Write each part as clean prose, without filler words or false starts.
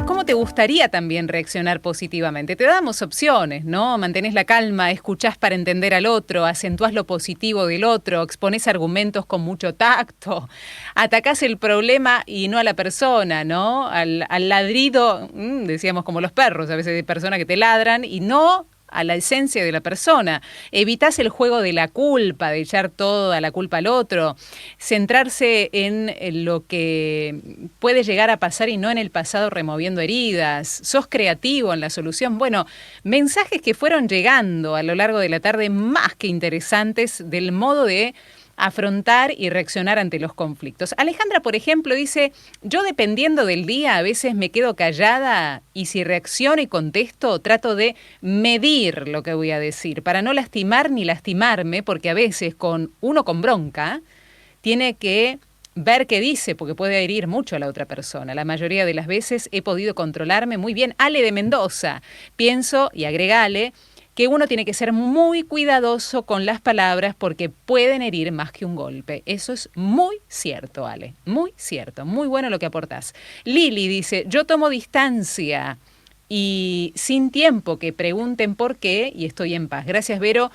¿Cómo te gustaría también reaccionar positivamente? Te damos opciones, ¿no? Mantenés la calma, escuchás para entender al otro, acentuás lo positivo del otro, exponés argumentos con mucho tacto, atacás el problema y no a la persona, ¿no? Al ladrido, decíamos como los perros, a veces hay personas que te ladran y no a la esencia de la persona. Evitás el juego de la culpa, de echar toda la culpa al otro, centrarse en lo que puede llegar a pasar y no en el pasado removiendo heridas. Sos creativo en la solución. Bueno, mensajes que fueron llegando a lo largo de la tarde más que interesantes del modo de afrontar y reaccionar ante los conflictos. Alejandra, por ejemplo, dice, yo dependiendo del día a veces me quedo callada y si reacciono y contesto trato de medir lo que voy a decir para no lastimar ni lastimarme, porque a veces uno con bronca tiene que ver qué dice, porque puede herir mucho a la otra persona. La mayoría de las veces he podido controlarme muy bien. Ale de Mendoza, pienso, y agrega Ale, que uno tiene que ser muy cuidadoso con las palabras porque pueden herir más que un golpe. Eso es muy cierto, Ale, muy cierto, muy bueno lo que aportás. Lili dice, yo tomo distancia y sin tiempo que pregunten por qué y estoy en paz. Gracias, Vero.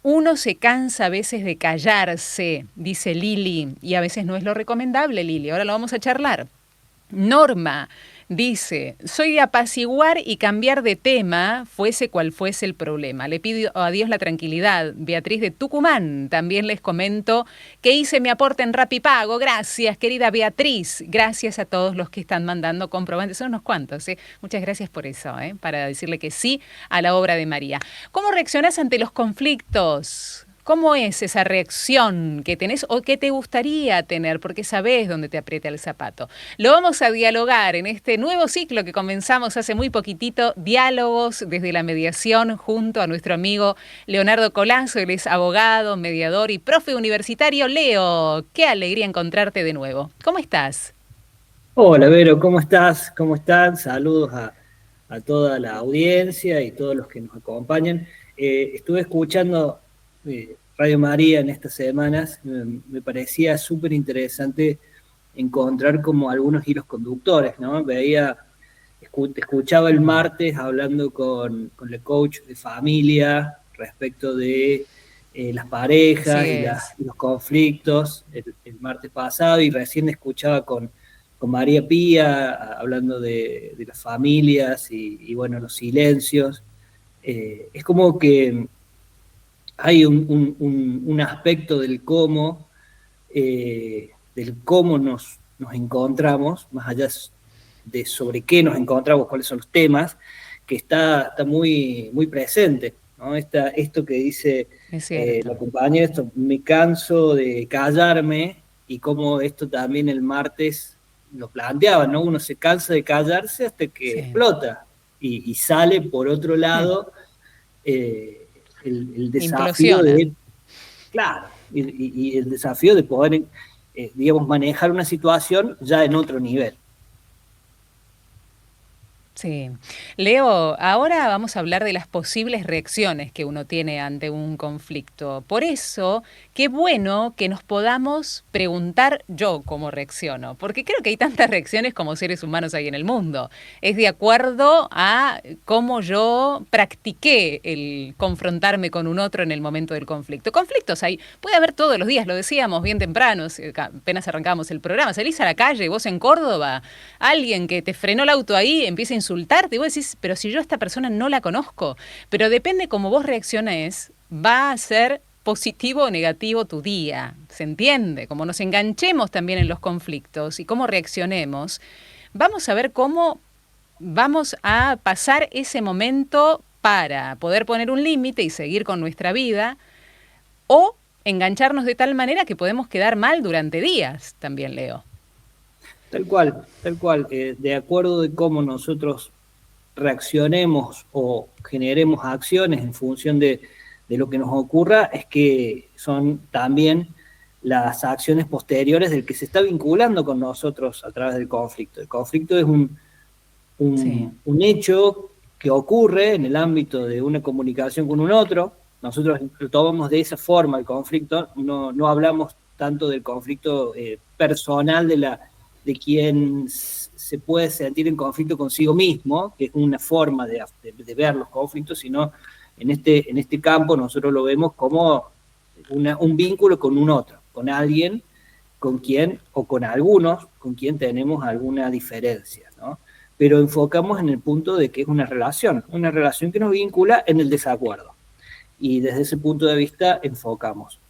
Uno se cansa a veces de callarse, dice Lili, y a veces no es lo recomendable, Lili. Ahora lo vamos a charlar. Norma dice, soy de apaciguar y cambiar de tema, fuese cual fuese el problema. Le pido a Dios la tranquilidad. Beatriz de Tucumán, también les comento que hice mi aporte en Rapipago. Gracias, querida Beatriz. Gracias a todos los que están mandando comprobantes. Son unos cuantos, ¿eh? Muchas gracias por eso, para decirle que sí a la obra de María. ¿Cómo reaccionás ante los conflictos? ¿Cómo es esa reacción que tenés o que te gustaría tener? Porque sabés dónde te aprieta el zapato. Lo vamos a dialogar en este nuevo ciclo que comenzamos hace muy poquitito, Diálogos desde la Mediación, junto a nuestro amigo Leonardo Colazo. Él es abogado, mediador y profe universitario. Leo, qué alegría encontrarte de nuevo. ¿Cómo estás? Hola, Vero, ¿cómo estás? ¿Cómo están? Saludos a toda la audiencia y todos los que nos acompañan. Estuve escuchando Radio María en estas semanas. Me parecía súper interesante encontrar como algunos hilos conductores, ¿no? Escuchaba el martes hablando con el coach de familia respecto de las Así parejas es. y los conflictos el martes pasado, y recién escuchaba con María Pía hablando de las familias y bueno, los silencios. Es como que hay un aspecto del cómo nos encontramos, más allá de sobre qué nos encontramos, cuáles son los temas, que está muy, muy presente, ¿no? Esto que dice Es la cierto. compañera, esto, me canso de callarme, y cómo esto también el martes lo planteaba, ¿no? Uno se cansa de callarse hasta que Sí. explota y sale por otro Mm. lado el desafío Implosiona. de, claro, y el desafío de poder, digamos, manejar una situación ya en otro nivel. Sí. Leo, ahora vamos a hablar de las posibles reacciones que uno tiene ante un conflicto. Por eso, qué bueno que nos podamos preguntar yo cómo reacciono, porque creo que hay tantas reacciones como seres humanos hay en el mundo. Es de acuerdo a cómo yo practiqué el confrontarme con un otro en el momento del conflicto. Conflictos hay, puede haber todos los días, lo decíamos bien temprano, apenas arrancamos el programa. Salís a la calle, vos en Córdoba, alguien que te frenó el auto ahí empieza a insultarte y vos decís, pero si yo a esta persona no la conozco. Pero depende cómo vos reacciones, va a ser positivo o negativo tu día. ¿Se entiende? Como nos enganchemos también en los conflictos y cómo reaccionemos, vamos a ver cómo vamos a pasar ese momento para poder poner un límite y seguir con nuestra vida o engancharnos de tal manera que podemos quedar mal durante días, también Leo. Tal cual, de acuerdo de cómo nosotros reaccionemos o generemos acciones en función de lo que nos ocurra, es que son también las acciones posteriores del que se está vinculando con nosotros a través del conflicto. El conflicto es Sí. un hecho que ocurre en el ámbito de una comunicación con un otro. Nosotros lo tomamos de esa forma el conflicto, no hablamos tanto del conflicto personal de quien se puede sentir en conflicto consigo mismo, que es una forma de ver los conflictos, sino en este campo nosotros lo vemos como un vínculo con un otro, con alguien con quien, o con algunos, con quien tenemos alguna diferencia, ¿no? Pero enfocamos en el punto de que es una relación que nos vincula en el desacuerdo. Y desde ese punto de vista enfocamos.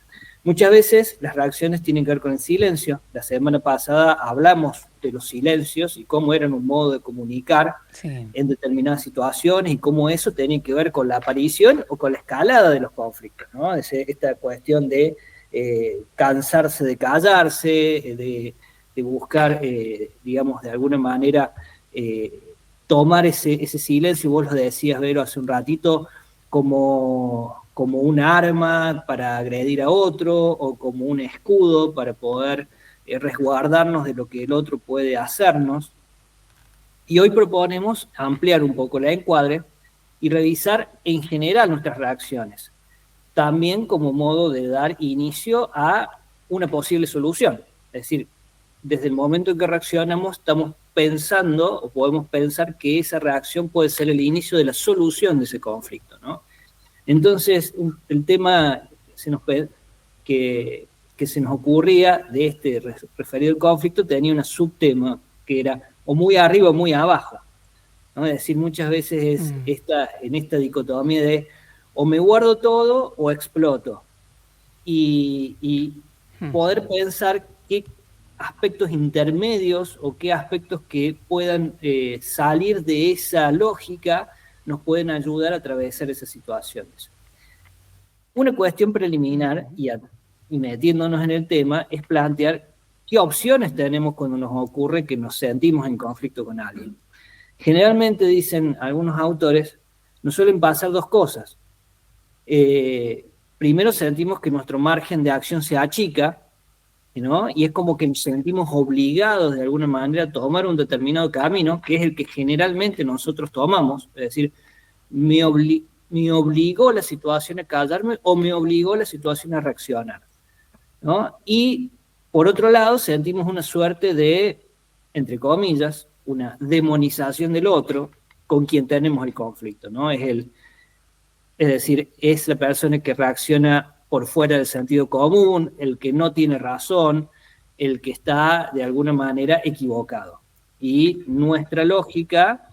Muchas veces las reacciones tienen que ver con el silencio. La semana pasada hablamos de los silencios y cómo eran un modo de comunicar en determinadas situaciones y cómo eso tenía que ver con la aparición o con la escalada de los conflictos, ¿no? Esta cuestión de cansarse de callarse, de buscar, digamos, de alguna manera tomar ese silencio, vos lo decías, Vero, hace un ratito, como un arma para agredir a otro o como un escudo para poder resguardarnos de lo que el otro puede hacernos. Y hoy proponemos ampliar un poco la encuadre y revisar en general nuestras reacciones, también como modo de dar inicio a una posible solución. Es decir, desde el momento en que reaccionamos estamos pensando o podemos pensar que esa reacción puede ser el inicio de la solución de ese conflicto, ¿no? Entonces, el tema que se nos ocurría de este referido al conflicto tenía un subtema que era o muy arriba o muy abajo, ¿no? Es decir, muchas veces es en esta dicotomía de o me guardo todo o exploto. Y poder pensar qué aspectos intermedios o qué aspectos que puedan salir de esa lógica nos pueden ayudar a atravesar esas situaciones. Una cuestión preliminar, y metiéndonos en el tema, es plantear qué opciones tenemos cuando nos ocurre que nos sentimos en conflicto con alguien. Generalmente, dicen algunos autores, nos suelen pasar dos cosas. Primero sentimos que nuestro margen de acción se achica, ¿no? Y es como que nos sentimos obligados de alguna manera a tomar un determinado camino, que es el que generalmente nosotros tomamos, es decir, me obligó la situación a callarme o me obligó la situación a reaccionar, ¿no? Y por otro lado sentimos una suerte de, entre comillas, una demonización del otro con quien tenemos el conflicto, ¿no? Es decir, es la persona que reacciona por fuera del sentido común, el que no tiene razón, el que está de alguna manera equivocado. Y nuestra lógica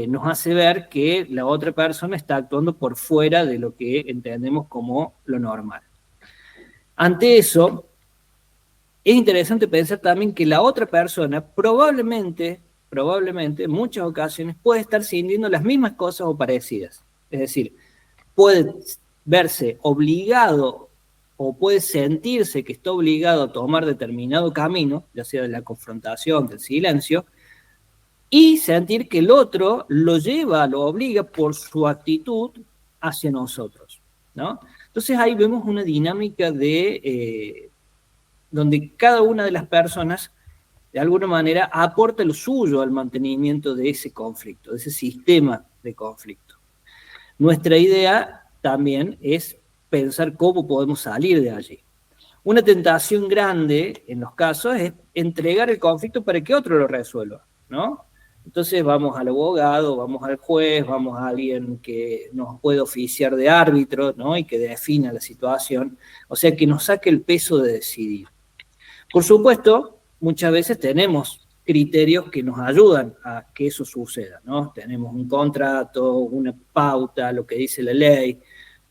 nos hace ver que la otra persona está actuando por fuera de lo que entendemos como lo normal. Ante eso, es interesante pensar también que la otra persona probablemente en muchas ocasiones puede estar sintiendo las mismas cosas o parecidas. Es decir, puede verse obligado o puede sentirse que está obligado a tomar determinado camino, ya sea de la confrontación, del silencio, y sentir que el otro lo obliga por su actitud hacia nosotros, ¿no? Entonces ahí vemos una dinámica de donde cada una de las personas de alguna manera aporta lo suyo al mantenimiento de ese conflicto, de ese sistema de conflicto. Nuestra idea también es pensar cómo podemos salir de allí. Una tentación grande en los casos es entregar el conflicto para que otro lo resuelva, ¿no? Entonces vamos al abogado, vamos al juez, vamos a alguien que nos puede oficiar de árbitro, ¿no? Y que defina la situación, o sea, que nos saque el peso de decidir. Por supuesto, muchas veces tenemos criterios que nos ayudan a que eso suceda, ¿no? Tenemos un contrato, una pauta, lo que dice la ley,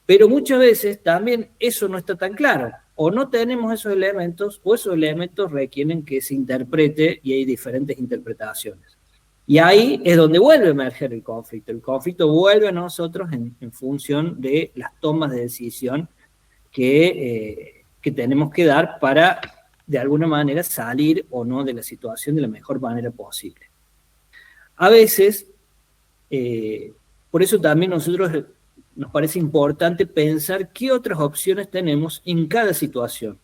pero muchas veces también eso no está tan claro, o no tenemos esos elementos, o esos elementos requieren que se interprete y hay diferentes interpretaciones. Y ahí es donde vuelve a emerger el conflicto. El conflicto vuelve a nosotros en función de las tomas de decisión que tenemos que dar para, de alguna manera, salir o no de la situación de la mejor manera posible. A veces, por eso también nosotros nos parece importante pensar qué otras opciones tenemos en cada situación,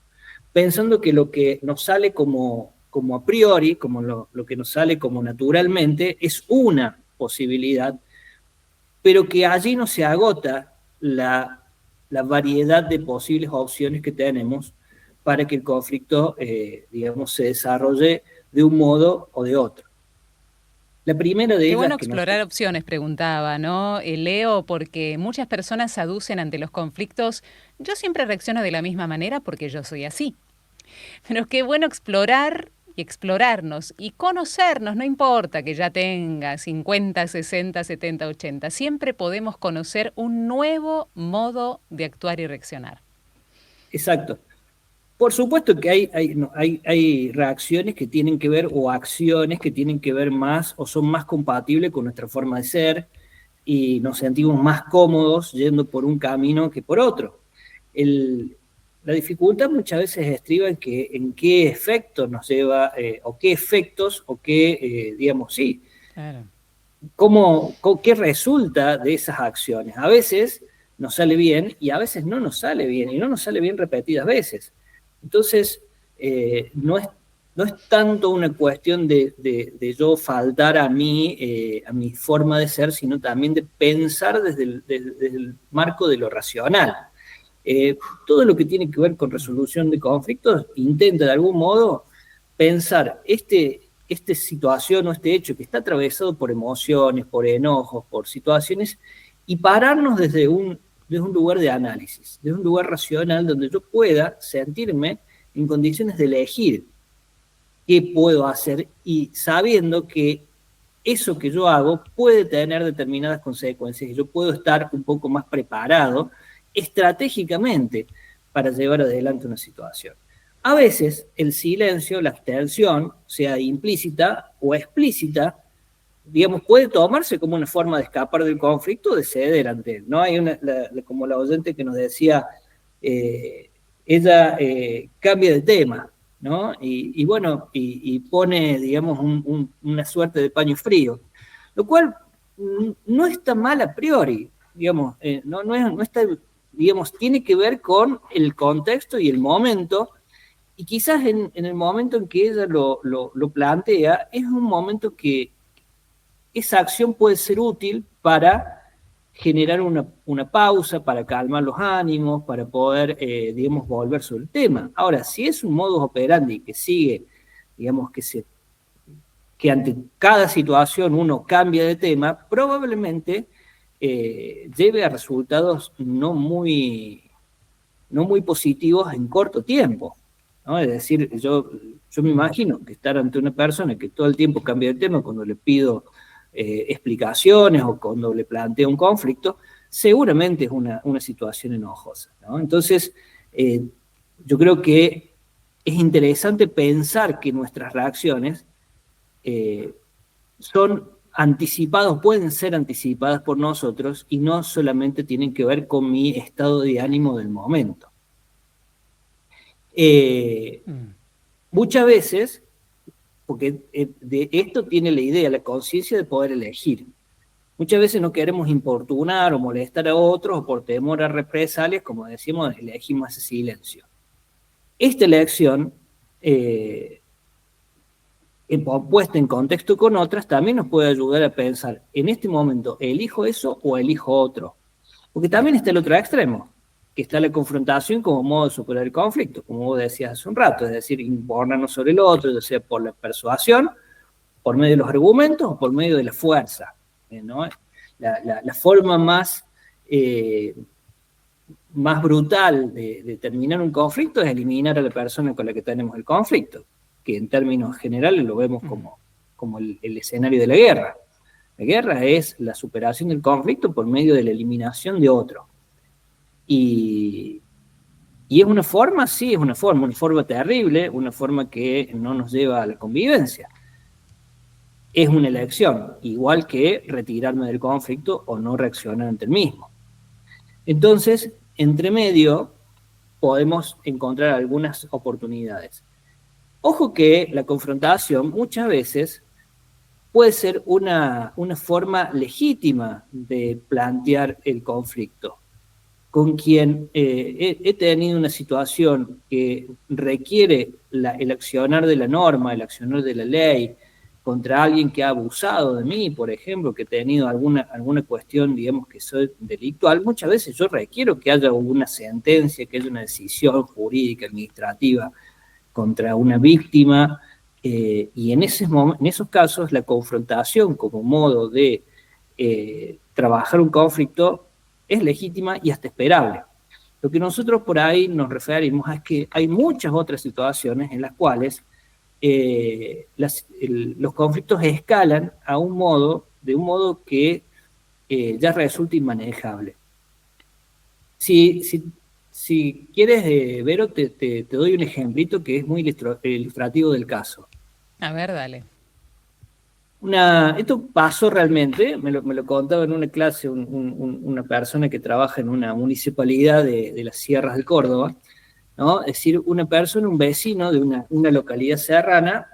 pensando que lo que nos sale como a priori, como lo que nos sale como naturalmente, es una posibilidad, pero que allí no se agota la variedad de posibles opciones que tenemos para que el conflicto, digamos, se desarrolle de un modo o de otro. La primera de Qué ellas bueno que explorar opciones, preguntaba, ¿no? Leo, porque muchas personas aducen ante los conflictos, yo siempre reacciono de la misma manera porque yo soy así. Pero qué bueno explorar y explorarnos y conocernos, no importa que ya tenga 50, 60, 70, 80, siempre podemos conocer un nuevo modo de actuar y reaccionar. exacto. Por supuesto que hay reacciones que tienen que ver o acciones que tienen que ver más o son más compatibles con nuestra forma de ser y nos sentimos más cómodos yendo por un camino que por otro. El, la dificultad muchas veces estriba en qué efectos nos lleva, o qué efectos, o qué, digamos, sí, Claro. qué resulta de esas acciones. A veces nos sale bien y a veces no nos sale bien, y no nos sale bien repetidas veces. Entonces, no es tanto una cuestión de yo faltar a mi forma de ser, sino también de pensar desde el marco de lo racional. Todo lo que tiene que ver con resolución de conflictos intenta de algún modo pensar esta situación o este hecho que está atravesado por emociones, por enojos, por situaciones, y pararnos desde un lugar de análisis, desde un lugar racional donde yo pueda sentirme en condiciones de elegir qué puedo hacer y sabiendo que eso que yo hago puede tener determinadas consecuencias y yo puedo estar un poco más preparado estratégicamente para llevar adelante una situación. A veces el silencio, la abstención, sea implícita o explícita, digamos, puede tomarse como una forma de escapar del conflicto o de ceder ante él. ¿No? Hay como la oyente que nos decía, eh, ella cambia de tema, ¿no? Y bueno, y pone, digamos, una suerte de paño frío, lo cual no está mal a priori, digamos, no está, digamos, tiene que ver con el contexto y el momento, y quizás en el momento en que ella lo plantea, es un momento que esa acción puede ser útil para generar una pausa, para calmar los ánimos, para poder, digamos, volver sobre el tema. Ahora, si es un modus operandi que sigue, digamos, que ante cada situación uno cambia de tema, probablemente lleve a resultados no muy positivos en corto tiempo, ¿no? Es decir, yo me imagino que estar ante una persona que todo el tiempo cambia de tema cuando le pido explicaciones o cuando le planteo un conflicto, seguramente es una situación enojosa, ¿no? Entonces, yo creo que es interesante pensar que nuestras reacciones eh, son anticipadas, pueden ser anticipadas por nosotros y no solamente tienen que ver con mi estado de ánimo del momento. Muchas veces, porque de esto tiene la idea, la conciencia de poder elegir. Muchas veces no queremos importunar o molestar a otros o por temor a represalias, como decimos, elegimos ese silencio. Esta elección, puesta en contexto con otras, también nos puede ayudar a pensar, en este momento, ¿elijo eso o elijo otro? Porque también está el otro extremo, que está la confrontación como modo de superar el conflicto, como vos decías hace un rato, es decir, imponernos sobre el otro, ya sea por la persuasión, por medio de los argumentos o por medio de la fuerza, ¿no? La forma más brutal de terminar un conflicto es eliminar a la persona con la que tenemos el conflicto, que en términos generales lo vemos como el escenario de la guerra. La guerra es la superación del conflicto por medio de la eliminación de otro. Y es una forma, sí, es una forma terrible, una forma que no nos lleva a la convivencia. Es una elección, igual que retirarme del conflicto o no reaccionar ante el mismo. Entonces, entre medio, podemos encontrar algunas oportunidades. Ojo que la confrontación muchas veces puede ser una forma legítima de plantear el conflicto. Con quien he tenido una situación que requiere el accionar de la norma, el accionar de la ley, contra alguien que ha abusado de mí, por ejemplo, que he tenido alguna cuestión, digamos, que soy delictual, muchas veces yo requiero que haya una sentencia, que haya una decisión jurídica, administrativa, contra una víctima Y en esos casos la confrontación como modo de trabajar un conflicto es legítima y hasta esperable. Lo que nosotros por ahí nos referimos es que hay muchas otras situaciones en las cuales los conflictos escalan de un modo que ya resulta inmanejable. Si quieres, Vero, te doy un ejemplito que es muy ilustrativo del caso. A ver, dale. Esto pasó realmente, me lo contaba en una clase una persona que trabaja en una municipalidad de las Sierras de Córdoba, ¿no? Es decir, una persona, un vecino de una localidad serrana,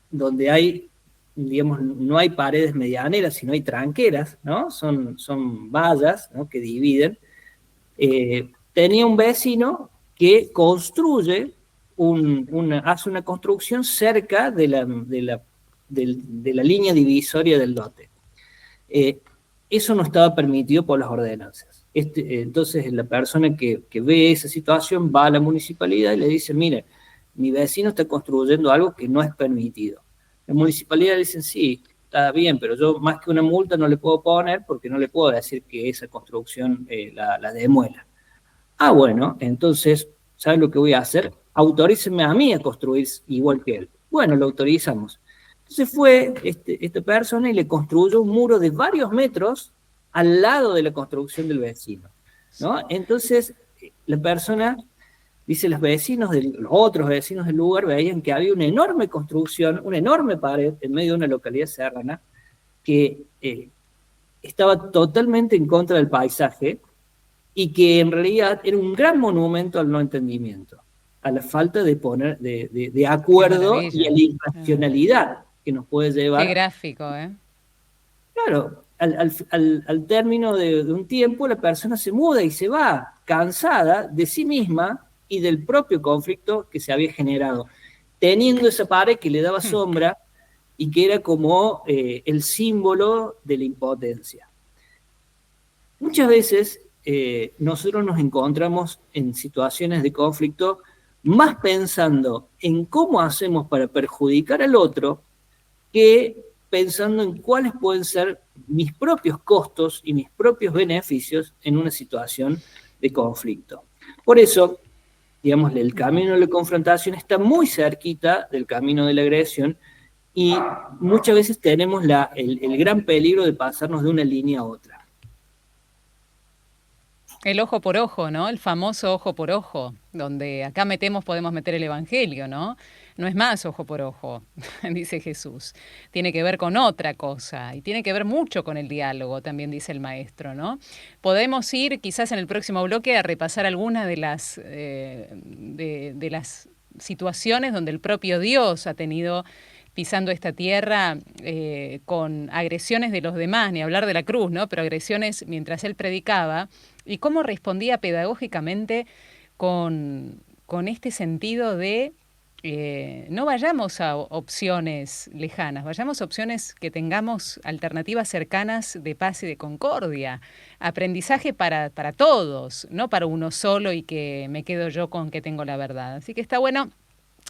donde hay, digamos, no hay paredes medianeras, sino hay tranqueras, ¿no? Son vallas, ¿no?, que dividen. Tenía un vecino que construye hace una construcción cerca de la línea divisoria del lote. Eso no estaba permitido por las ordenanzas. Entonces la persona que ve esa situación va a la municipalidad y le dice, mire, mi vecino está construyendo algo que no es permitido. La municipalidad le dice, sí, está bien, pero yo más que una multa no le puedo poner porque no le puedo decir que esa construcción la demuela. Ah, bueno, entonces, ¿sabes lo que voy a hacer? Autoríceme a mí a construir igual que él. Bueno, lo autorizamos. Entonces fue esta persona y le construyó un muro de varios metros al lado de la construcción del vecino, ¿no? Entonces, la persona, dice, los otros vecinos del lugar veían que había una enorme construcción, una enorme pared en medio de una localidad serrana que estaba totalmente en contra del paisaje y que en realidad era un gran monumento al no entendimiento, a la falta de acuerdo y a la irracionalidad que nos puede llevar. Qué gráfico, ¿eh? Claro, al término de un tiempo la persona se muda y se va cansada de sí misma y del propio conflicto que se había generado, teniendo esa pared que le daba sombra y que era como el símbolo de la impotencia. Muchas veces nosotros nos encontramos en situaciones de conflicto más pensando en cómo hacemos para perjudicar al otro que pensando en cuáles pueden ser mis propios costos y mis propios beneficios en una situación de conflicto. Por eso, digamos, el camino de la confrontación está muy cerquita del camino de la agresión y muchas veces tenemos el gran peligro de pasarnos de una línea a otra. El ojo por ojo, ¿no? El famoso ojo por ojo, donde acá podemos meter el evangelio, ¿no? No es más ojo por ojo, dice Jesús. Tiene que ver con otra cosa y tiene que ver mucho con el diálogo, también dice el maestro, ¿no? Podemos ir quizás en el próximo bloque a repasar algunas de las situaciones donde el propio Dios ha tenido pisando esta tierra con agresiones de los demás, ni hablar de la cruz, ¿no? Pero agresiones mientras él predicaba, y cómo respondía pedagógicamente con este sentido de no vayamos a opciones lejanas, vayamos a opciones que tengamos alternativas cercanas de paz y de concordia, aprendizaje para todos, no para uno solo y que me quedo yo con que tengo la verdad. Así que está bueno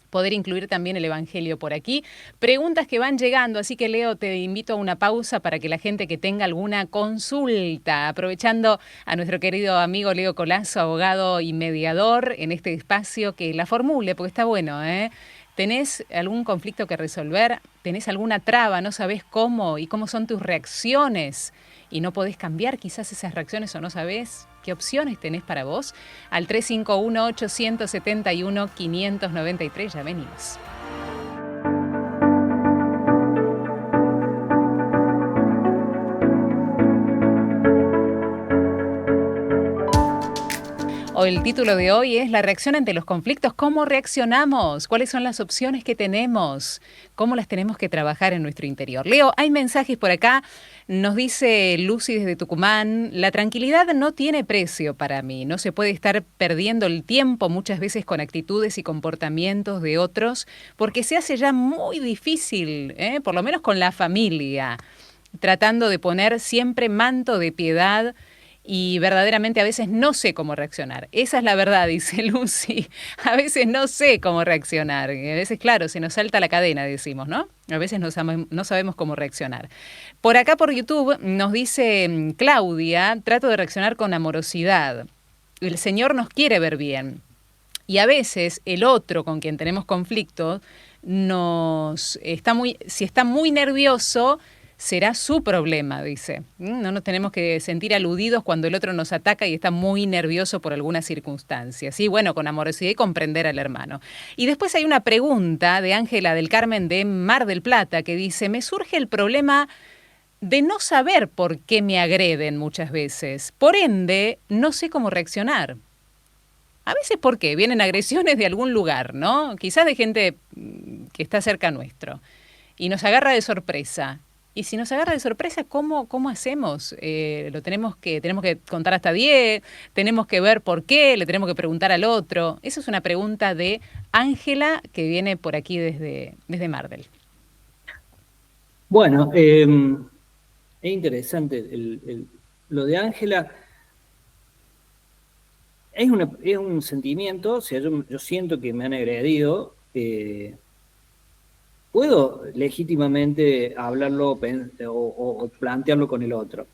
poder incluir también el Evangelio por aquí. Preguntas que van llegando, así que Leo, te invito a una pausa para que la gente que tenga alguna consulta, aprovechando a nuestro querido amigo Leo Colazo, abogado y mediador en este espacio, que la formule, porque está bueno, ¿eh? ¿Tenés algún conflicto que resolver? ¿Tenés alguna traba? ¿No sabés cómo? ¿Y cómo son tus reacciones? ¿Y no podés cambiar quizás esas reacciones o no sabés qué opciones tenés para vos? Al 351-871-593, ya venimos. El título de hoy es La reacción ante los conflictos. ¿Cómo reaccionamos? ¿Cuáles son las opciones que tenemos? ¿Cómo las tenemos que trabajar en nuestro interior? Leo, hay mensajes por acá. Nos dice Lucy desde Tucumán, la tranquilidad no tiene precio para mí. No se puede estar perdiendo el tiempo muchas veces con actitudes y comportamientos de otros porque se hace ya muy difícil, por lo menos con la familia, tratando de poner siempre manto de piedad y verdaderamente a veces no sé cómo reaccionar. Esa es la verdad, dice Lucy. A veces no sé cómo reaccionar. Y a veces, claro, se nos salta la cadena, decimos, ¿no? A veces no sabemos cómo reaccionar. Por acá por YouTube nos dice Claudia, trato de reaccionar con amorosidad. El Señor nos quiere ver bien. Y a veces el otro con quien tenemos conflicto si está muy nervioso, será su problema, dice. No nos tenemos que sentir aludidos cuando el otro nos ataca y está muy nervioso por alguna circunstancia. Sí, bueno, con amorosidad y comprender al hermano. Y después hay una pregunta de Ángela del Carmen de Mar del Plata que dice, me surge el problema de no saber por qué me agreden muchas veces. Por ende, no sé cómo reaccionar. A veces, ¿por qué? Vienen agresiones de algún lugar, ¿no? Quizás de gente que está cerca nuestro. Y nos agarra de sorpresa. Y si nos agarra de sorpresa, ¿cómo hacemos? Tenemos que contar hasta 10, tenemos que ver por qué, le tenemos que preguntar al otro. Esa es una pregunta de Ángela que viene por aquí desde Mardel. Bueno, es interesante lo de Ángela. Es un sentimiento, o sea, yo siento que me han agredido. Puedo legítimamente hablarlo o plantearlo con el otro.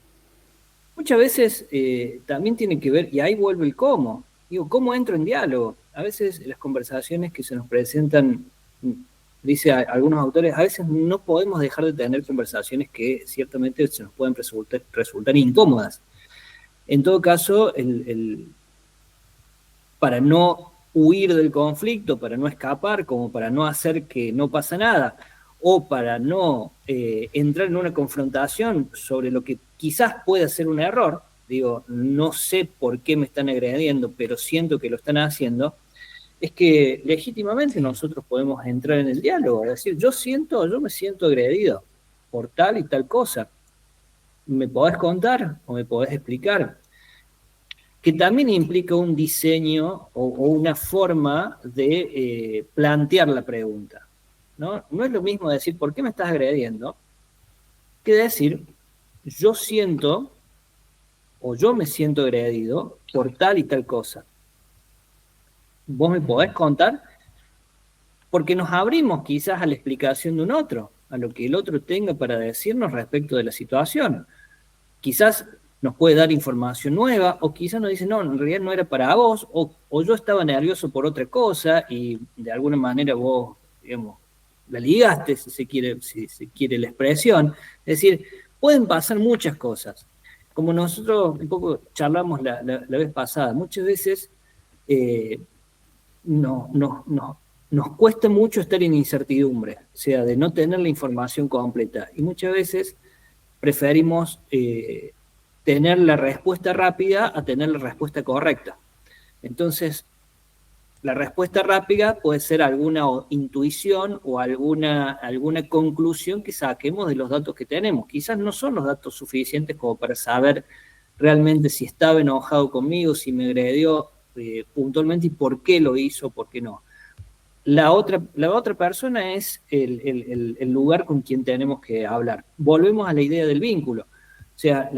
Muchas veces también tiene que ver, y ahí vuelve el cómo. Digo, ¿cómo entro en diálogo? A veces las conversaciones que se nos presentan, dice algunos autores, a veces no podemos dejar de tener conversaciones que ciertamente se nos pueden resultar incómodas. En todo caso, para no huir del conflicto, para no escapar, como para no hacer que no pasa nada, o para no entrar en una confrontación sobre lo que quizás pueda ser un error, digo, no sé por qué me están agrediendo, pero siento que lo están haciendo, es que legítimamente nosotros podemos entrar en el diálogo, es decir, yo me siento agredido por tal y tal cosa. ¿Me podés contar o me podés explicar? Que también implica un diseño o una forma de plantear la pregunta, ¿no? No es lo mismo decir, ¿por qué me estás agrediendo? Que decir, yo siento o yo me siento agredido por tal y tal cosa. ¿Vos me podés contar? Porque nos abrimos quizás a la explicación de un otro, a lo que el otro tenga para decirnos respecto de la situación. Quizás nos puede dar información nueva, o quizás nos dice, no, en realidad no era para vos, o yo estaba nervioso por otra cosa, y de alguna manera vos, digamos, la ligaste, si se quiere la expresión. Es decir, pueden pasar muchas cosas. Como nosotros un poco charlamos la vez pasada, muchas veces nos cuesta mucho estar en incertidumbre, o sea, de no tener la información completa. Y muchas veces preferimos tener la respuesta rápida a tener la respuesta correcta. Entonces, la respuesta rápida puede ser alguna intuición o alguna conclusión que saquemos de los datos que tenemos. Quizás no son los datos suficientes como para saber realmente si estaba enojado conmigo, si me agredió puntualmente y por qué lo hizo, por qué no. La otra persona es el lugar con quien tenemos que hablar. Volvemos a la idea del vínculo. O sea,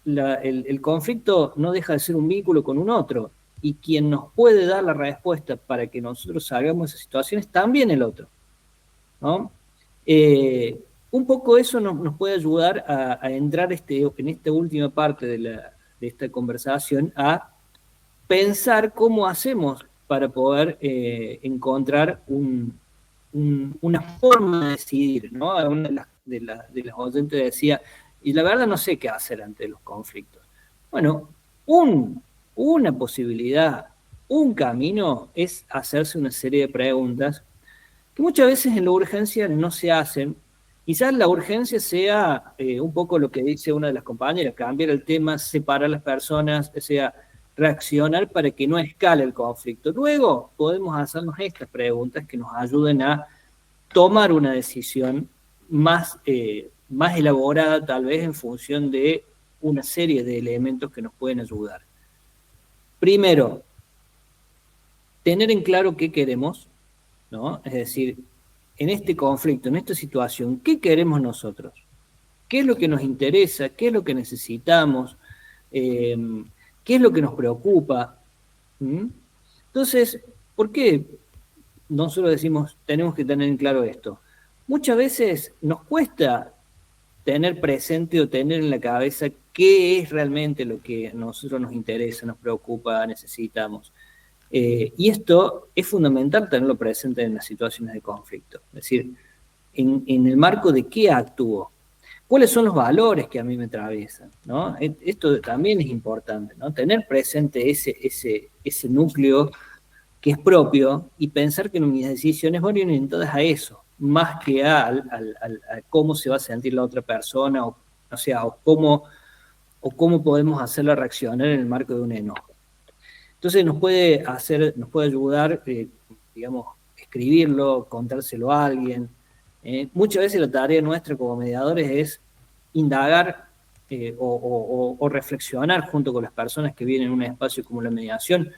el conflicto no deja de ser un vínculo con un otro, y quien nos puede dar la respuesta para que nosotros salgamos de esas situaciones también el otro, ¿no? Un poco eso nos puede ayudar a entrar en esta última parte de esta conversación, a pensar cómo hacemos para poder encontrar una forma de decidir, ¿no? Una de las oyentes decía, y la verdad no sé qué hacer ante los conflictos. Bueno, una posibilidad, un camino es hacerse una serie de preguntas que muchas veces en la urgencia no se hacen. Quizás la urgencia sea un poco lo que dice una de las compañeras, cambiar el tema, separar a las personas, o sea, reaccionar para que no escale el conflicto. Luego podemos hacernos estas preguntas que nos ayuden a tomar una decisión más elaborada, tal vez en función de una serie de elementos que nos pueden ayudar. Primero, tener en claro qué queremos, ¿no? Es decir, en este conflicto, en esta situación, ¿qué queremos nosotros? ¿Qué es lo que nos interesa? ¿Qué es lo que necesitamos? ¿Qué es lo que nos preocupa? ¿Mm? Entonces, ¿por qué nosotros decimos, tenemos que tener en claro esto? Muchas veces nos cuesta tener presente o tener en la cabeza qué es realmente lo que a nosotros nos interesa, nos preocupa, necesitamos. Y esto es fundamental tenerlo presente en las situaciones de conflicto. Es decir, en el marco de qué actúo, cuáles son los valores que a mí me atraviesan, ¿no? Esto también es importante, ¿no? Tener presente ese núcleo que es propio y pensar que mis decisiones van orientadas a eso, más que a cómo se va a sentir la otra persona, o sea, o cómo podemos hacerla reaccionar en el marco de un enojo. Entonces nos puede ayudar, digamos, escribirlo, contárselo a alguien. Muchas veces la tarea nuestra como mediadores es indagar o reflexionar junto con las personas que vienen en un espacio como la mediación,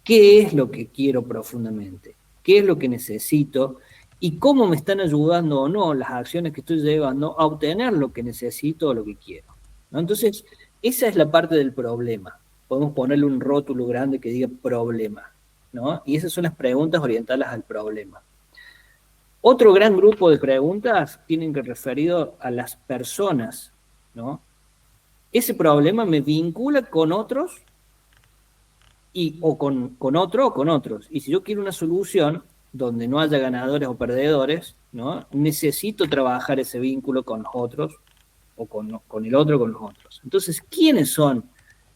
qué es lo que quiero profundamente, qué es lo que necesito y cómo me están ayudando o no las acciones que estoy llevando a obtener lo que necesito o lo que quiero, ¿no? Entonces, esa es la parte del problema. Podemos ponerle un rótulo grande que diga problema, ¿no? Y esas son las preguntas orientadas al problema. Otro gran grupo de preguntas tienen que referido a las personas, ¿no? Ese problema me vincula con otros o con otro o con otros. Y si yo quiero una solución donde no haya ganadores o perdedores, ¿no? Necesito trabajar ese vínculo con los otros o con el otro o con los otros. Entonces, ¿quiénes son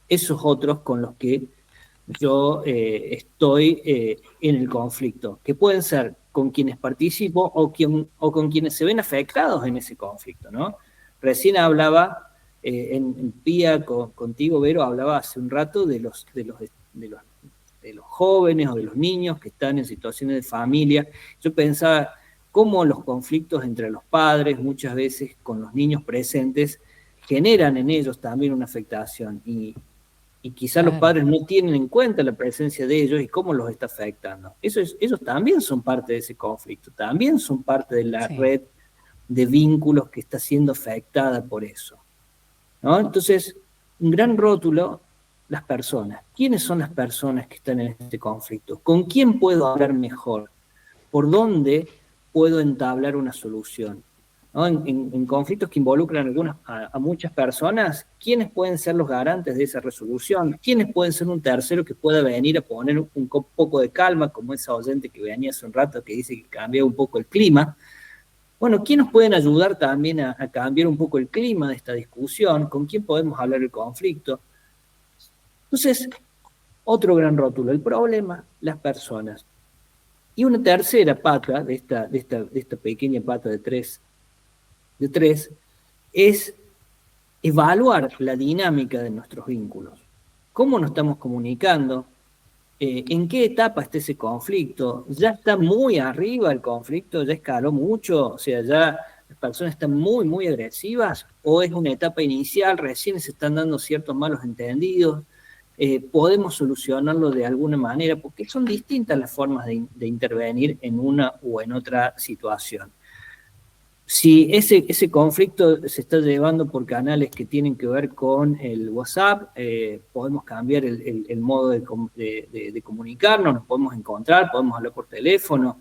esos otros con los que yo estoy en el conflicto? Que pueden ser con quienes participo o con quienes se ven afectados en ese conflicto, ¿no? Recién hablaba en Pía contigo, Vero, hablaba hace un rato de los jóvenes o de los niños que están en situaciones de familia. Yo pensaba cómo los conflictos entre los padres, muchas veces con los niños presentes, generan en ellos también una afectación y quizás los padres no tienen en cuenta la presencia de ellos y cómo los está afectando. Ellos también son parte de ese conflicto, también son parte de la red de vínculos que está siendo afectada por eso, ¿no? Entonces, un gran rótulo, las personas. ¿Quiénes son las personas que están en este conflicto? ¿Con quién puedo hablar mejor? ¿Por dónde puedo entablar una solución? ¿No? En conflictos que involucran a muchas personas, ¿quiénes pueden ser los garantes de esa resolución? ¿Quiénes pueden ser un tercero que pueda venir a poner un poco de calma, como esa oyente que venía hace un rato que dice que cambia un poco el clima? Bueno, ¿quiénes pueden ayudar también a cambiar un poco el clima de esta discusión? ¿Con quién podemos hablar del conflicto? Entonces, otro gran rótulo, el problema, las personas. Y una tercera pata de esta pequeña pata de tres, es evaluar la dinámica de nuestros vínculos. ¿Cómo nos estamos comunicando? ¿En qué etapa está ese conflicto? ¿Ya está muy arriba el conflicto? ¿Ya escaló mucho? O sea, ¿ya las personas están muy, muy agresivas? ¿O es una etapa inicial? ¿Recién se están dando ciertos malos entendidos? ¿Podemos solucionarlo de alguna manera? Porque son distintas las formas de intervenir en una o en otra situación. Si ese conflicto se está llevando por canales que tienen que ver con el WhatsApp, podemos cambiar el modo de comunicarnos, nos podemos encontrar, podemos hablar por teléfono.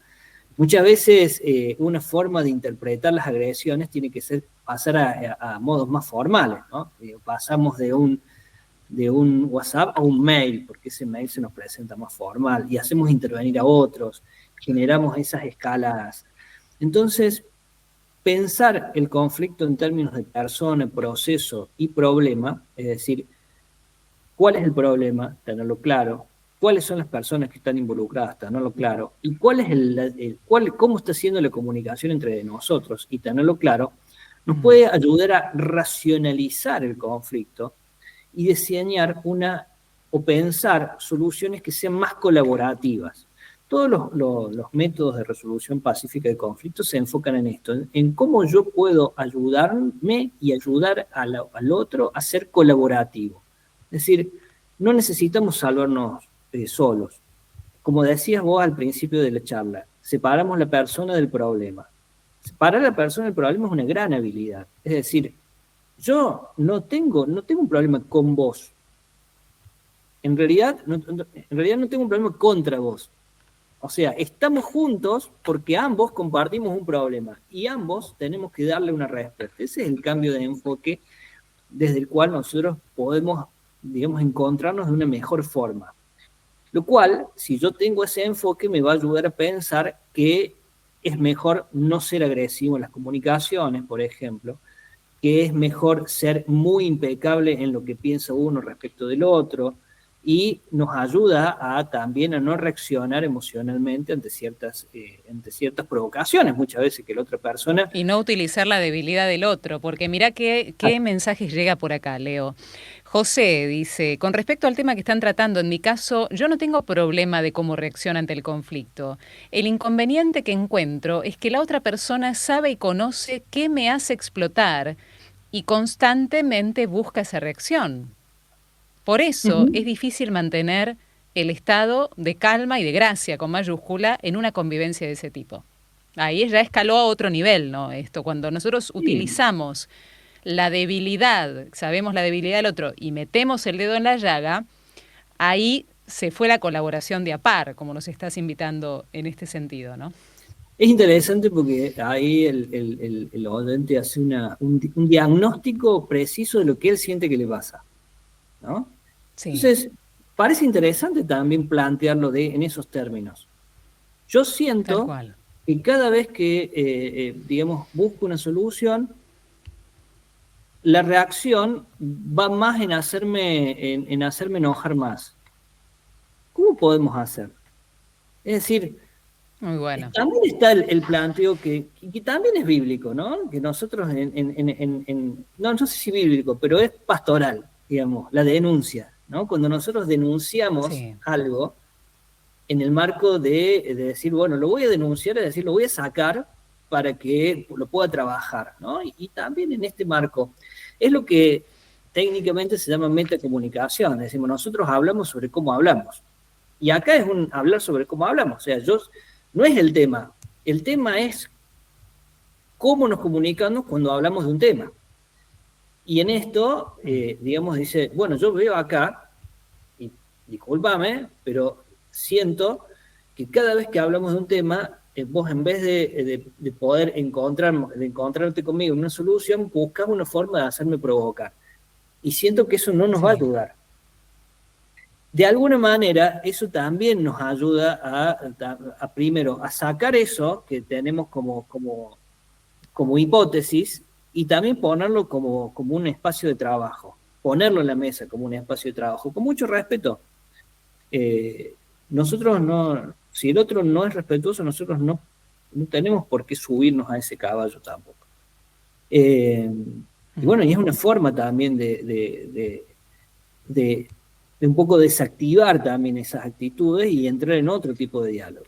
Muchas veces una forma de interpretar las agresiones tiene que ser pasar a modos más formales, ¿no? Pasamos de un WhatsApp a un mail, porque ese mail se nos presenta más formal, y hacemos intervenir a otros, generamos esas escalas. Entonces, pensar el conflicto en términos de persona, proceso y problema, es decir, cuál es el problema, tenerlo claro, cuáles son las personas que están involucradas, tenerlo claro, y cómo está siendo la comunicación entre nosotros, y tenerlo claro, nos puede ayudar a racionalizar el conflicto y diseñar o pensar soluciones que sean más colaborativas. Todos los métodos de resolución pacífica de conflictos se enfocan en esto, en cómo yo puedo ayudarme y ayudar al otro a ser colaborativo. Es decir, no necesitamos salvarnos solos. Como decías vos al principio de la charla, separamos la persona del problema. Separar a la persona del problema es una gran habilidad. Es decir, yo no tengo un problema con vos. En realidad no tengo un problema contra vos. O sea, estamos juntos porque ambos compartimos un problema y ambos tenemos que darle una respuesta. Ese es el cambio de enfoque desde el cual nosotros podemos, digamos, encontrarnos de una mejor forma. Lo cual, si yo tengo ese enfoque, me va a ayudar a pensar que es mejor no ser agresivo en las comunicaciones, por ejemplo, que es mejor ser muy impecable en lo que piensa uno respecto del otro, y nos ayuda también a no reaccionar emocionalmente ante ciertas provocaciones, muchas veces que la otra persona... Y no utilizar la debilidad del otro, porque mirá qué mensajes llega por acá, Leo. José dice, con respecto al tema que están tratando, en mi caso, yo no tengo problema de cómo reacciona ante el conflicto. El inconveniente que encuentro es que la otra persona sabe y conoce qué me hace explotar y constantemente busca esa reacción. Por eso es difícil mantener el estado de calma y de gracia, con mayúscula, en una convivencia de ese tipo. Ahí ya escaló a otro nivel, ¿no? Esto, cuando nosotros Sí. utilizamos la debilidad, sabemos la debilidad del otro y metemos el dedo en la llaga, ahí se fue la colaboración de a par, como nos estás invitando en este sentido, ¿no? Es interesante porque ahí el oyente hace un diagnóstico preciso de lo que él siente que le pasa, ¿no? Sí, Entonces, parece interesante también plantearlo en esos términos. Yo tal siento cual. que cada vez que, digamos, busco una solución, la reacción va más en hacerme enojar más. ¿Cómo podemos hacer? Es decir, Muy bueno. también está el planteo que también es bíblico, ¿no? Que nosotros no sé si bíblico, pero es pastoral, digamos, la denuncia, ¿no? Cuando nosotros denunciamos Sí. algo en el marco de decir, bueno, lo voy a denunciar, es decir, lo voy a sacar para que lo pueda trabajar, ¿no? Y también en este marco es lo que técnicamente se llama metacomunicación, decimos, nosotros hablamos sobre cómo hablamos. Y acá es un hablar sobre cómo hablamos, o sea, no es el tema es cómo nos comunicamos cuando hablamos de un tema. Y en esto, digamos, dice, bueno, yo veo acá, y discúlpame, pero siento que cada vez que hablamos de un tema, vos en vez de poder encontrarte conmigo en una solución, buscas una forma de hacerme provocar. Y siento que eso no nos va a Sí. ayudar. De alguna manera, eso también nos ayuda primero, a sacar eso que tenemos como hipótesis y también ponerlo como un espacio de trabajo, ponerlo en la mesa como un espacio de trabajo, con mucho respeto. Nosotros no, si el otro no es respetuoso, nosotros no tenemos por qué subirnos a ese caballo tampoco. Y bueno, y es una forma también de un poco desactivar también esas actitudes y entrar en otro tipo de diálogo.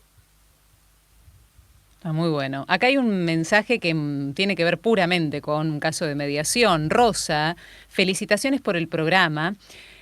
Está muy bueno. Acá hay un mensaje que tiene que ver puramente con un caso de mediación. Rosa, felicitaciones por el programa.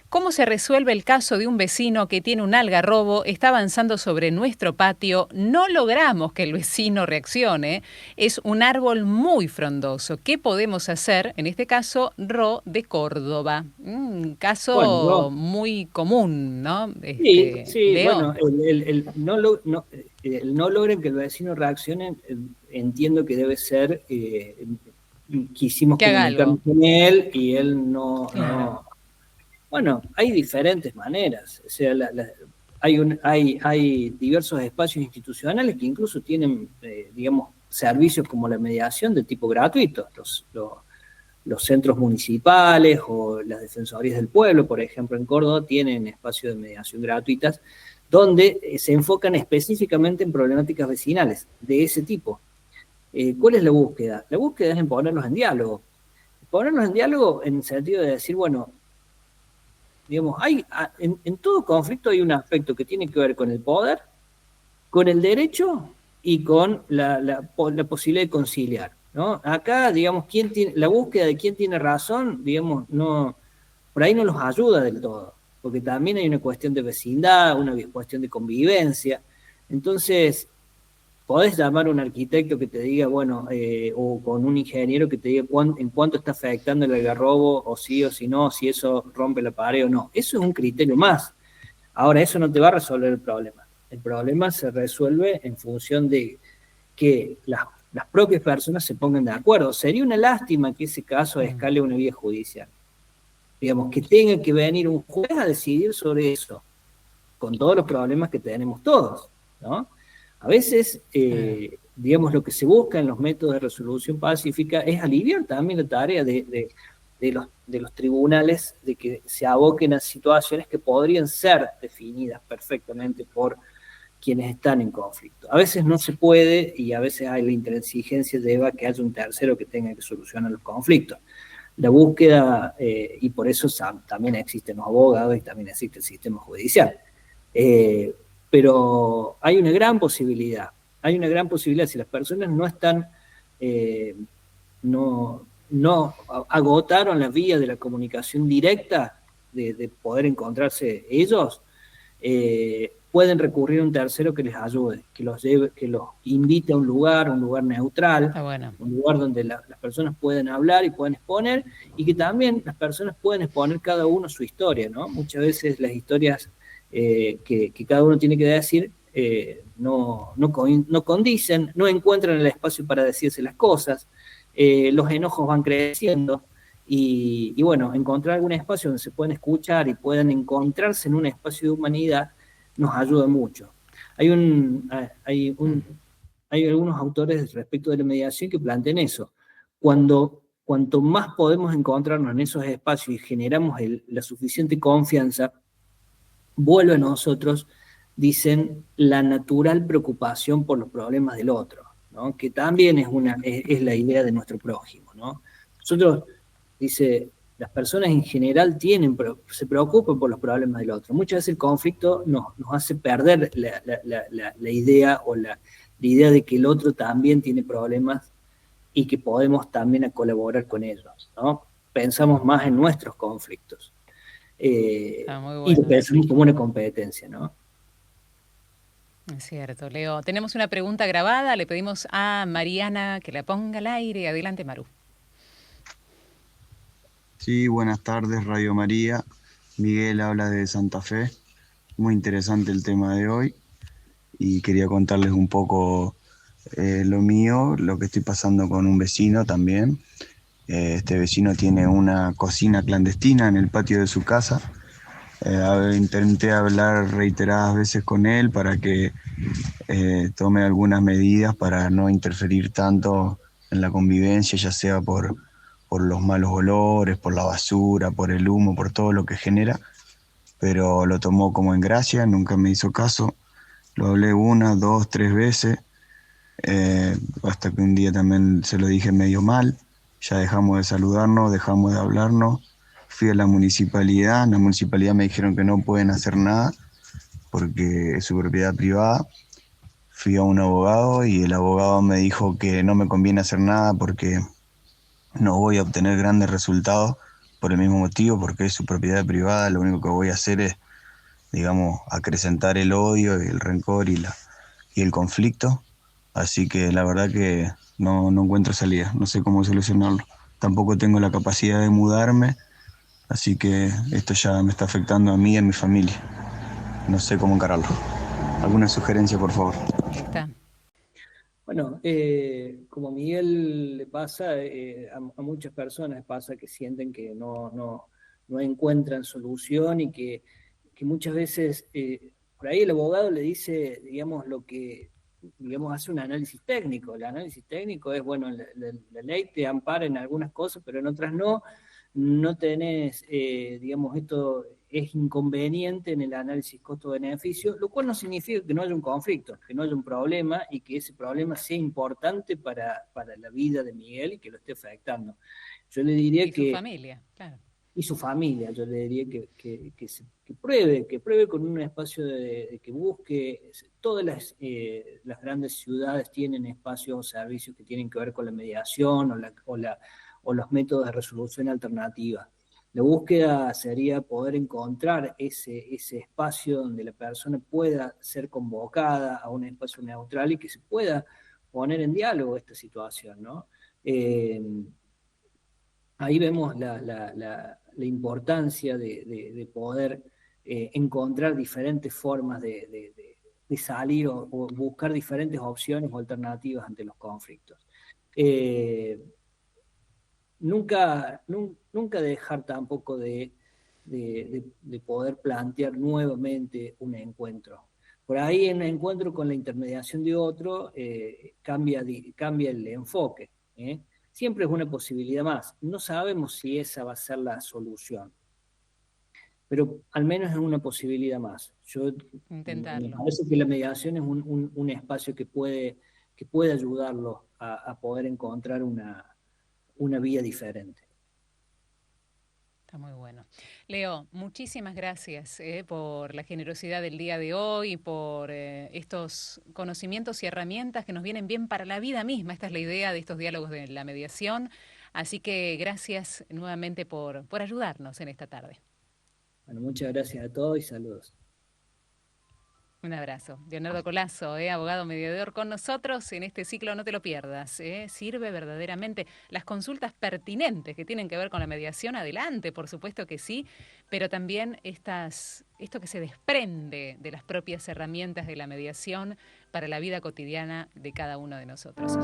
¿Cómo se resuelve el caso de un vecino que tiene un algarrobo, está avanzando sobre nuestro patio? No logramos que el vecino reaccione. Es un árbol muy frondoso. ¿Qué podemos hacer? En este caso, de Córdoba. Un Bueno, caso yo, muy común, ¿no? sí, sí, Leo. bueno, el no logren que el vecino reaccione, entiendo que debe ser, quisimos Que haga comunicarnos algo. con él y él no, Claro. bueno, hay diferentes maneras, o sea, hay diversos espacios institucionales que incluso tienen, digamos, servicios como la mediación de tipo gratuito, los centros municipales o las defensorías del pueblo, por ejemplo, en Córdoba, tienen espacios de mediación gratuitas donde se enfocan específicamente en problemáticas vecinales de ese tipo. ¿Cuál es la búsqueda? La búsqueda es en ponerlos en diálogo. Ponerlos en diálogo en el sentido de decir, bueno, digamos, en todo conflicto hay un aspecto que tiene que ver con el poder, con el derecho y con la posibilidad de conciliar, ¿no? Acá, digamos, la búsqueda de quién tiene razón, digamos, no, por ahí no los ayuda del todo, porque también hay una cuestión de vecindad, una cuestión de convivencia. Entonces, podés llamar a un arquitecto que te diga, bueno, o con un ingeniero que te diga en cuánto está afectando el algarrobo, o sí o si no, si eso rompe la pared o no. Eso es un criterio más. Ahora, eso no te va a resolver el problema. El problema se resuelve en función de que las propias personas se pongan de acuerdo. Sería una lástima que ese caso escale a una vía judicial. Digamos, que tenga que venir un juez a decidir sobre eso, con todos los problemas que tenemos todos, ¿no? A veces, digamos, lo que se busca en los métodos de resolución pacífica es aliviar también la tarea de los tribunales, de que se aboquen a situaciones que podrían ser definidas perfectamente por quienes están en conflicto. A veces no se puede y a veces hay la intransigencia lleva a que haya un tercero que tenga que solucionar los conflictos. La búsqueda, y por eso también existen los abogados y también existe el sistema judicial. Pero hay una gran posibilidad si las personas no están, no agotaron la vía de la comunicación directa, de poder encontrarse ellos, pueden recurrir a un tercero que les ayude, que los lleve, que los invite a un lugar neutral, bueno. un lugar donde las personas pueden hablar y pueden exponer, y que también las personas pueden exponer cada uno su historia, ¿no? Muchas veces las historias que cada uno tiene que decir no condicen, no encuentran el espacio para decirse las cosas, los enojos van creciendo, y bueno, encontrar algún espacio donde se puedan escuchar y puedan encontrarse en un espacio de humanidad nos ayuda mucho. Hay algunos autores respecto de la mediación que plantean eso. Cuanto más podemos encontrarnos en esos espacios y generamos la suficiente confianza, vuelve a nosotros, dicen, la natural preocupación por los problemas del otro, ¿no? Que también es la idea de nuestro prójimo, ¿no? Nosotros, dice, las personas en general se preocupan por los problemas del otro. Muchas veces el conflicto nos hace perder la idea, o la idea de que el otro también tiene problemas y que podemos también colaborar con ellos, ¿no? Pensamos más en nuestros conflictos. Y lo pensamos como una competencia, ¿no? Es cierto, Leo. Tenemos una pregunta grabada, le pedimos a Mariana que la ponga al aire. Adelante, Maru. Sí, buenas tardes, Radio María. Miguel habla de Santa Fe. Muy interesante el tema de hoy y quería contarles un poco lo mío, lo que estoy pasando con un vecino también. Este vecino tiene una cocina clandestina en el patio de su casa. Intenté hablar reiteradas veces con él para que tome algunas medidas para no interferir tanto en la convivencia, ya sea por los malos olores, por la basura, por el humo, por todo lo que genera, pero lo tomó como en gracia, nunca me hizo caso. Lo hablé 1, 2, 3 veces, hasta que un día también se lo dije medio mal, ya dejamos de saludarnos, dejamos de hablarnos. Fui a la municipalidad, en la municipalidad me dijeron que no pueden hacer nada porque es su propiedad privada. Fui a un abogado y el abogado me dijo que no me conviene hacer nada porque no voy a obtener grandes resultados por el mismo motivo, porque es su propiedad privada. Lo único que voy a hacer es, digamos, acrecentar el odio y el rencor y el conflicto. Así que la verdad que no encuentro salida, no sé cómo solucionarlo. Tampoco tengo la capacidad de mudarme, así que esto ya me está afectando a mí y a mi familia. No sé cómo encararlo. ¿Alguna sugerencia, por favor? Está. Bueno, como a Miguel le pasa, a muchas personas pasa que sienten que no encuentran solución, y que muchas veces por ahí el abogado le dice, digamos, digamos, hace un análisis técnico. El análisis técnico es, bueno, la ley te ampara en algunas cosas, pero en otras no tenés, digamos, esto es inconveniente en el análisis costo-beneficio, lo cual no significa que no haya un conflicto, que no haya un problema, y que ese problema sea importante para la vida de Miguel y que lo esté afectando. Yo le diría y su familia, claro. Y su familia, yo le diría que pruebe con un espacio de que busque. Todas las grandes ciudades tienen espacios o servicios que tienen que ver con la mediación o los métodos de resolución alternativa. La búsqueda sería poder encontrar ese espacio donde la persona pueda ser convocada a un espacio neutral y que se pueda poner en diálogo esta situación, ¿no? Ahí vemos la importancia de poder encontrar diferentes formas de salir o buscar diferentes opciones o alternativas ante los conflictos. Nunca dejar tampoco de poder plantear nuevamente un encuentro. Por ahí en un encuentro con la intermediación de otro cambia el enfoque. Siempre es una posibilidad más. No sabemos si esa va a ser la solución, pero al menos es una posibilidad más. Me Intentarlo. parece que la mediación es un espacio que puede ayudarlos a poder encontrar una vía diferente. Está muy bueno. Leo, muchísimas gracias por la generosidad del día de hoy, por estos conocimientos y herramientas que nos vienen bien para la vida misma. Esta es la idea de estos diálogos de la mediación. Así que gracias nuevamente por ayudarnos en esta tarde. Bueno, muchas gracias a todos y saludos. Un abrazo. Leonardo Colazo, abogado mediador con nosotros en este ciclo, no te lo pierdas. Sirve verdaderamente. Las consultas pertinentes que tienen que ver con la mediación, adelante, por supuesto que sí, pero también esto que se desprende de las propias herramientas de la mediación para la vida cotidiana de cada uno de nosotros.